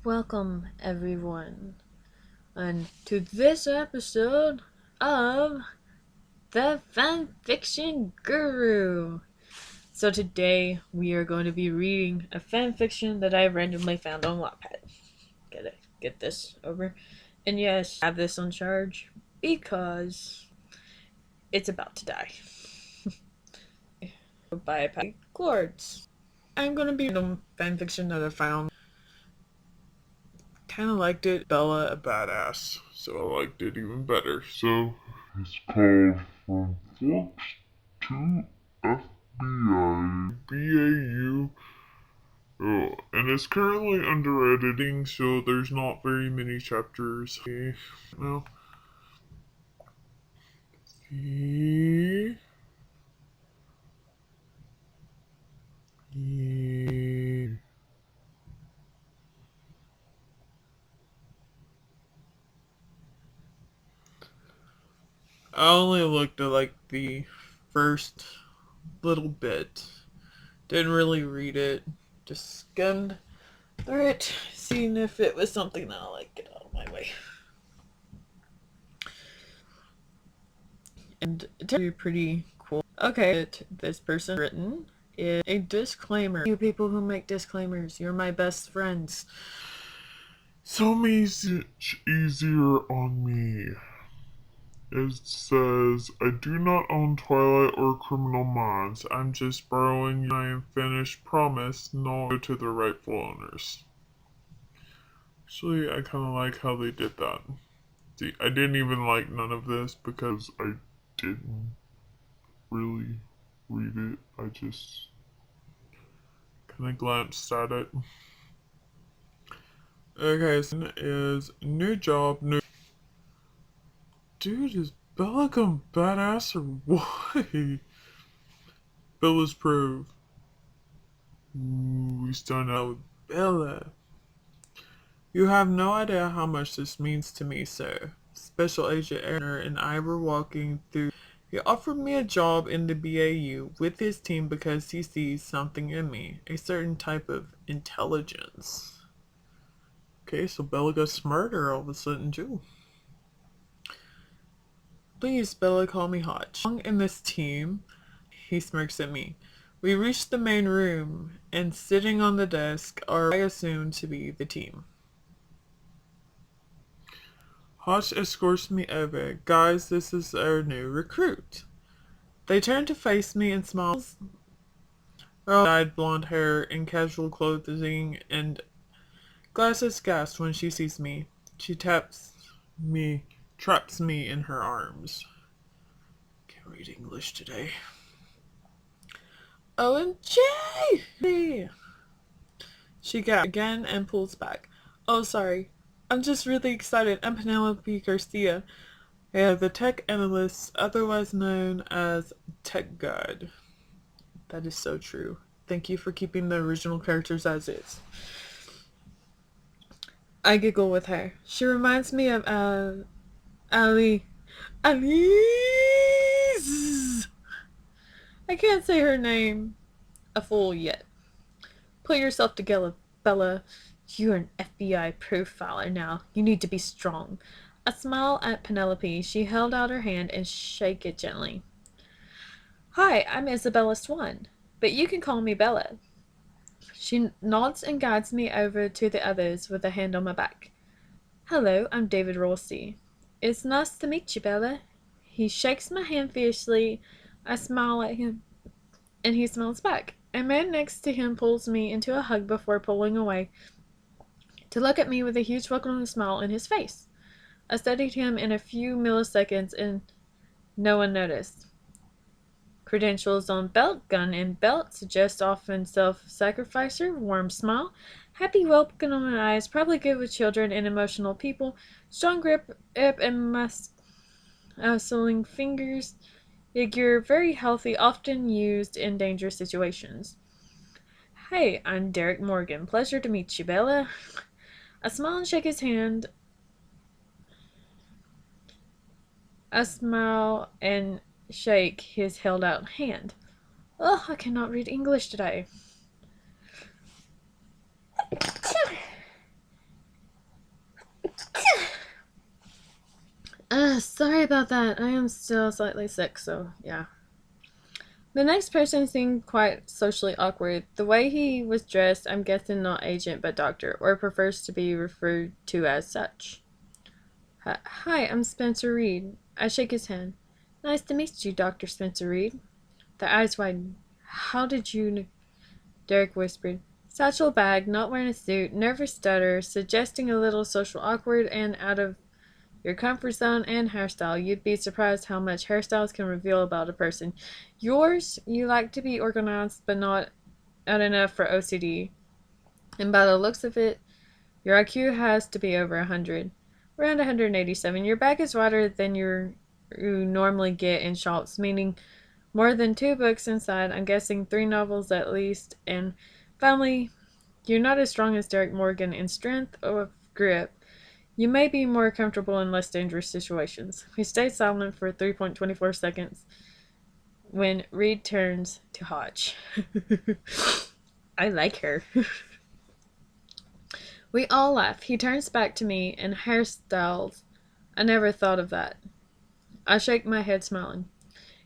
Welcome, everyone, and to this episode of the Fanfiction Guru. So today we are going to be reading a fanfiction that I randomly found on Wattpad. Gotta get this over. And yes, I have this on charge because it's about to die. By a pack of Clords. I'm gonna be random fanfiction that I found. Kind of liked it. Bella a badass, so I liked it even better. So it's called From Flux to FBI BAU. Oh, and it's currently under editing, so there's not very many chapters. Okay, well, see. Yeah. I only looked at like the first little bit. Didn't really read it. Just skimmed through it, seeing if it was something that I like. Get out of my way. And it's pretty cool. Okay, this person written is a disclaimer. You people who make disclaimers, you're my best friends. So much easier on me. It says, I do not own Twilight or Criminal Minds. I'm just borrowing I am finished. Promise not go to the rightful owners. Actually, I kind of like how they did that. See, I didn't even like none of this because I didn't really read it. I just kind of glanced at it. Okay, so is new job, new. Dude, is Bella gone badass or what? Bella's proof. Ooh, we starting out with Bella. You have no idea how much this means to me, sir. Special Agent Erner and I were walking through. He offered me a job in the BAU with his team because he sees something in me, a certain type of intelligence. Okay, so Bella got smarter all of a sudden too. Please, Bella, call me Hotch. In this team, he smirks at me. We reach the main room, and sitting on the desk are I assume to be the team. Hotch escorts me over. Guys, this is our new recruit. They turn to face me and smiles. Dyed blonde hair in casual clothing and glasses gasp when she sees me. She traps me in her arms. Can't read English today. OMG! She gasped again and pulls back. Oh, sorry. I'm just really excited. I'm Penelope Garcia, the tech analyst, otherwise known as Tech Guide. That is so true. Thank you for keeping the original characters as is. I giggle with her. She reminds me of Alice. I can't say her name a fool yet. Put yourself together, Bella. You're an FBI profiler now. You need to be strong. A smile at Penelope. She held out her hand and shook it gently. Hi, I'm Isabella Swan, but you can call me Bella. She nods and guides me over to the others with a hand on my back. Hello, I'm David Rossi. It's nice to meet you, Bella. He shakes my hand fiercely. I smile at him, and he smiles back. A man next to him pulls me into a hug before pulling away to look at me with a huge welcoming smile on his face. I studied him in a few milliseconds and no one noticed. Credentials on belt, gun and belt, suggest often self-sacrificer, warm smile, happy welcome on my eyes, probably good with children and emotional people, strong grip and muscling fingers, figure very healthy, often used in dangerous situations. Hey, I'm Derek Morgan. Pleasure to meet you, Bella. I smile and shake his hand. I smile and shake his held out hand. Oh, I cannot read English today. Sorry about that. I am still slightly sick, so yeah. The next person seemed quite socially awkward. The way he was dressed, I'm guessing not agent but doctor, or prefers to be referred to as such. Hi, I'm Spencer Reed. I shake his hand. Nice to meet you, Dr. Spencer Reed. The eyes widen. How did you... Derek whispered. Satchel bag, not wearing a suit, nervous stutter, suggesting a little social awkward and out of your comfort zone and hairstyle. You'd be surprised how much hairstyles can reveal about a person. Yours, you like to be organized, but not enough for OCD. And by the looks of it, your IQ has to be over 100. Around 187. Your bag is wider than you normally get in shops, meaning more than 2 books inside. I'm guessing 3 novels at least. And finally, you're not as strong as Derek Morgan in strength or grip. You may be more comfortable in less dangerous situations. We stay silent for 3.24 seconds when Reed turns to Hodge. I like her. We all laugh. He turns back to me and hairstyles. I never thought of that. I shake my head, smiling.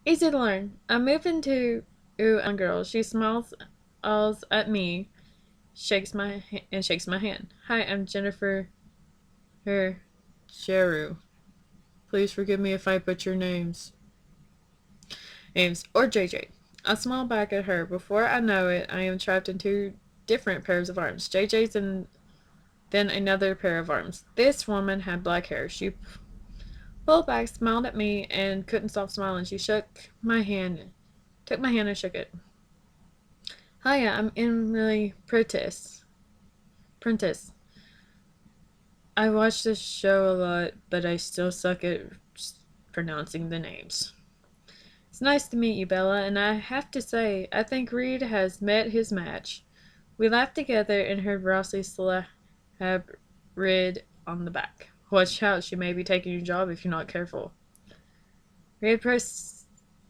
Easy to learn. I move into a girl. She smiles at me, shakes my hand. Hi, I'm Jennifer. Cheru. Please forgive me if I butcher names. Or JJ. I smile back at her. Before I know it, I am trapped in 2 different pairs of arms. JJ's and then another pair of arms. This woman had black hair. She pulled back, smiled at me, and couldn't stop smiling. She took my hand and shook it. Hiya, I'm Emily Prentice. I watch this show a lot, but I still suck at pronouncing the names. It's nice to meet you, Bella, and I have to say, I think Reed has met his match. We laughed together and heard Rossi slap Reed on the back. Watch out, she may be taking your job if you're not careful. Reed presses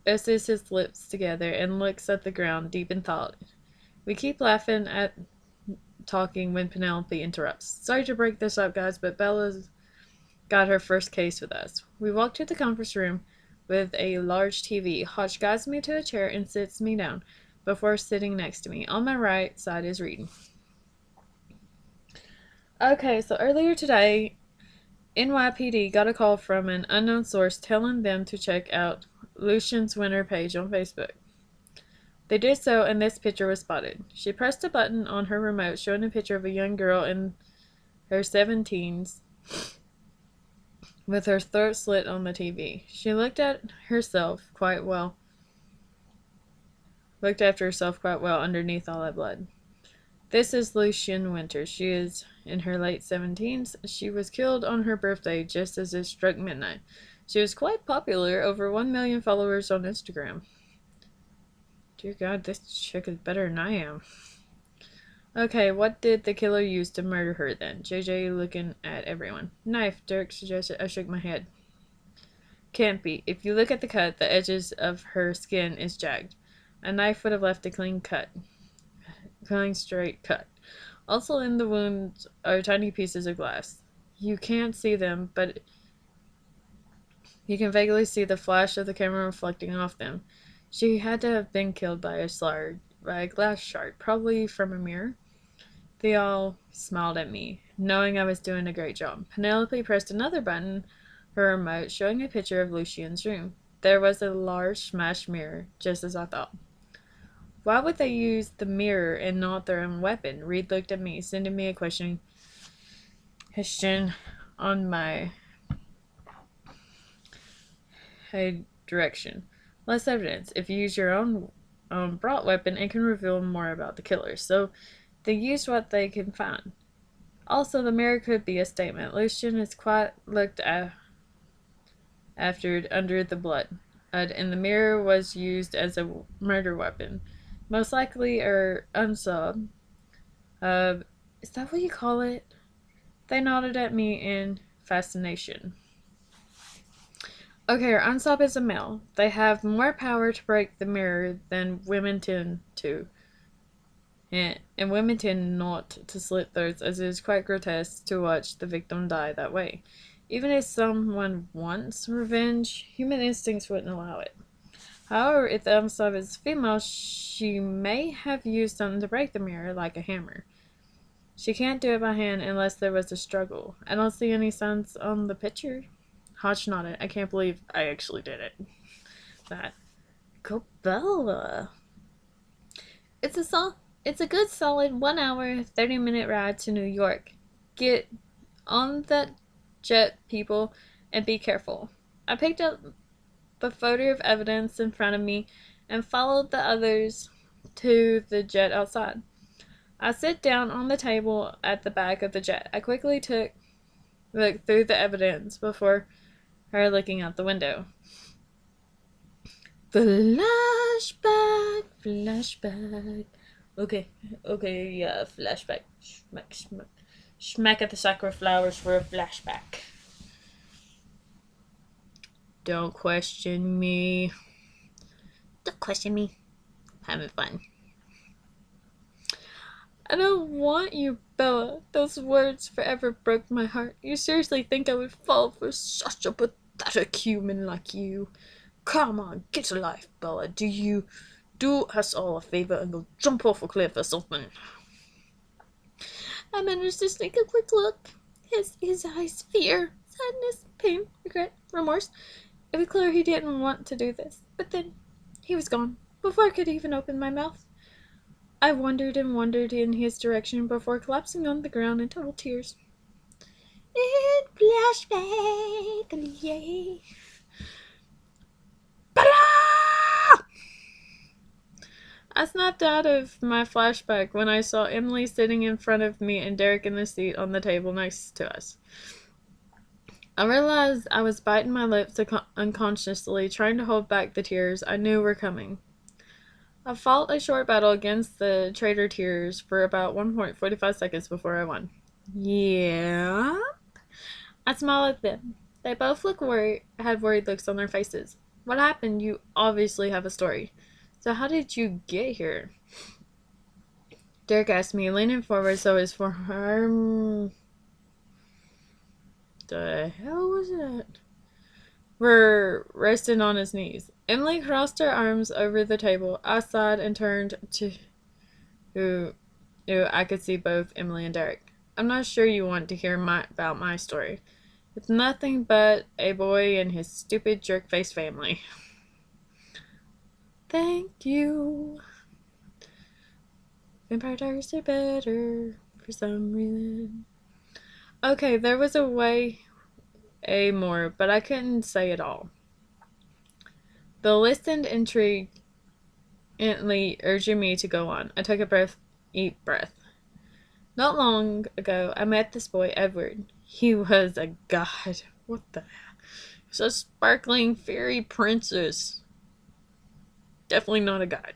his lips together and looks at the ground, deep in thought. We keep laughing at talking when Penelope interrupts. Sorry to break this up, guys, but Bella's got her first case with us. We walk to the conference room with a large TV. Hodge guides me to a chair and sits me down before sitting next to me. On my right side is Reed. Okay, so earlier today, NYPD got a call from an unknown source telling them to check out Lucian's Winter page on Facebook. They did so, and this picture was spotted. She pressed a button on her remote showing a picture of a young girl in her 17s with her throat slit on the TV. She looked after herself quite well underneath all that blood. This is Lucian Winter. She is in her late 17s. She was killed on her birthday just as it struck midnight. She was quite popular, over 1 million followers on Instagram. Dear God, this chick is better than I am. Okay, what did the killer use to murder her then? JJ looking at everyone. Knife, Dirk suggested. I shook my head. Can't be. If you look at the cut, the edges of her skin is jagged. A knife would have left a clean straight cut. Also in the wounds are tiny pieces of glass. You can't see them, but you can vaguely see the flash of the camera reflecting off them. She had to have been killed by a glass shard, probably from a mirror. They all smiled at me, knowing I was doing a great job. Penelope pressed another button, her remote, showing a picture of Lucian's room. There was a large smashed mirror, just as I thought. Why would they use the mirror and not their own weapon? Reed looked at me, sending me a question on my direction. Less evidence. If you use your own brought weapon, it can reveal more about the killer. So they used what they can find. Also, the mirror could be a statement. Lucian is quite looked after under the blood, and the mirror was used as a murder weapon. Most likely, unsub. Is that what you call it? They nodded at me in fascination. Okay, our unsub is a male. They have more power to break the mirror than women tend to. And women tend not to slit throats, as it is quite grotesque to watch the victim die that way. Even if someone wants revenge, human instincts wouldn't allow it. However, if the Elmsov is female, she may have used something to break the mirror, like a hammer. She can't do it by hand unless there was a struggle. I don't see any signs on the picture. Hodge nodded. I can't believe I actually did it. That. Go Bella. It's a good solid 1 hour, 30-minute ride to New York. Get on that jet, people, and be careful. I picked up the photo of evidence in front of me and followed the others to the jet outside. I sit down on the table at the back of the jet. I quickly looked through the evidence before her looking out the window. Flashback, flashback. Okay, yeah, flashback. Smack at the sacred flowers for a flashback. Don't question me. Don't question me. I'm having fun. I don't want you, Bella. Those words forever broke my heart. You seriously think I would fall for such a pathetic human like you? Come on, get a life, Bella. Do us all a favor and go jump off a cliff or something. I managed to sneak a quick look. His eyes, fear, sadness, pain, regret, remorse. It was clear he didn't want to do this. But then, he was gone, before I could even open my mouth. I wondered and wondered in his direction before collapsing on the ground in total tears. Flashback, yay. I snapped out of my flashback when I saw Emily sitting in front of me and Derek in the seat on the table next to us. I realized I was biting my lips unconsciously, trying to hold back the tears I knew were coming. I fought a short battle against the traitor tears for about 1.45 seconds before I won. Yeah? I smiled at them. They both had worried looks on their faces. What happened? You obviously have a story. So how did you get here? Derek asked me, leaning forward so his forearm... The hell was that? Were resting on his knees. Emily crossed her arms over the table. I sighed and turned to who I could see both Emily and Derek. I'm not sure you want to hear about my story. It's nothing but a boy and his stupid jerk-faced family. Thank you. Vampire Diaries are better for some reason. Okay, there was a more, but I couldn't say it all. Bill listened intriguedly, urging me to go on. I took a deep breath. Not long ago, I met this boy, Edward. He was a god. What the hell? He was a sparkling fairy princess. Definitely not a god.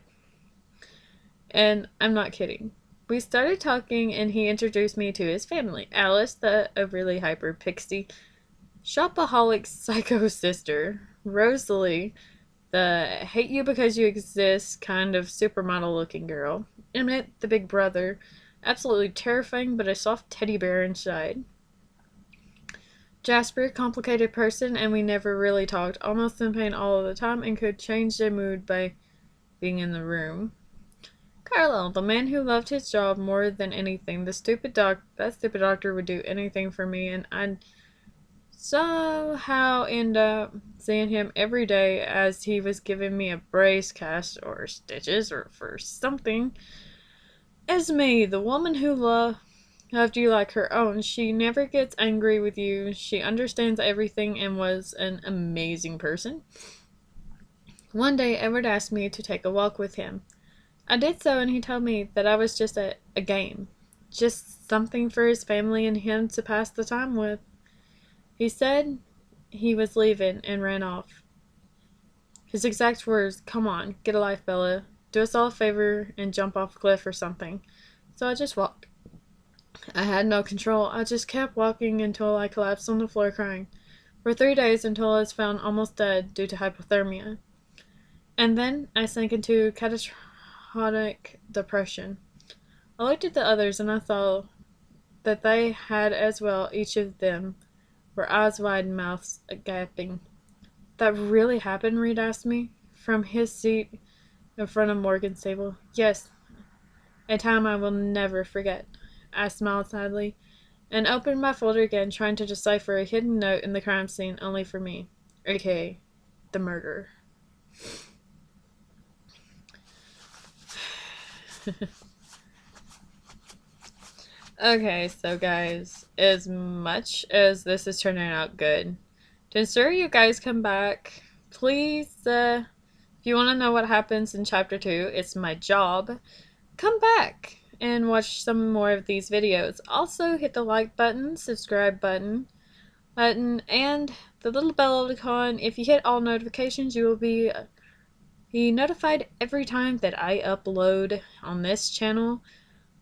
And I'm not kidding. We started talking and he introduced me to his family. Alice, the overly hyper pixie shopaholic psycho sister. Rosalie, the hate you because you exist kind of supermodel looking girl. Emmett, the big brother. Absolutely terrifying but a soft teddy bear inside. Jasper, complicated person, and we never really talked. Almost in pain all of the time and could change their mood by being in the room. Carlisle, the man who loved his job more than anything. That stupid doctor would do anything for me, and I'd somehow end up seeing him every day as he was giving me a brace cast or stitches or for something. Esme, the woman who loved you like her own. She never gets angry with you. She understands everything and was an amazing person. One day, Edward asked me to take a walk with him. I did so, and he told me that I was just a game. Just something for his family and him to pass the time with. He said he was leaving and ran off. His exact words, "Come on, get a life, Bella. Do us all a favor and jump off a cliff or something." So I just walked. I had no control. I just kept walking until I collapsed on the floor crying. For 3 days until I was found almost dead due to hypothermia. And then I sank into catastrophic depression. I looked at the others and I saw that they had as well. Each of them her eyes wide and mouth gaping. That really happened? Reed asked me, from his seat in front of Morgan's table. Yes, a time I will never forget. I smiled sadly and opened my folder again, trying to decipher a hidden note in the crime scene only for me, aka the murder. Okay, so guys, as much as this is turning out good, to ensure you guys come back, please, if you want to know what happens in Chapter 2, it's my job, come back and watch some more of these videos. Also, hit the like button, subscribe button, and the little bell icon. If you hit all notifications, you will be notified every time that I upload on this channel.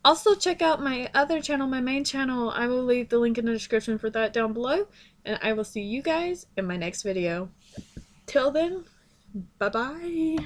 Also, check out my other channel, my main channel. I will leave the link in the description for that down below. And I will see you guys in my next video. Till then, bye-bye.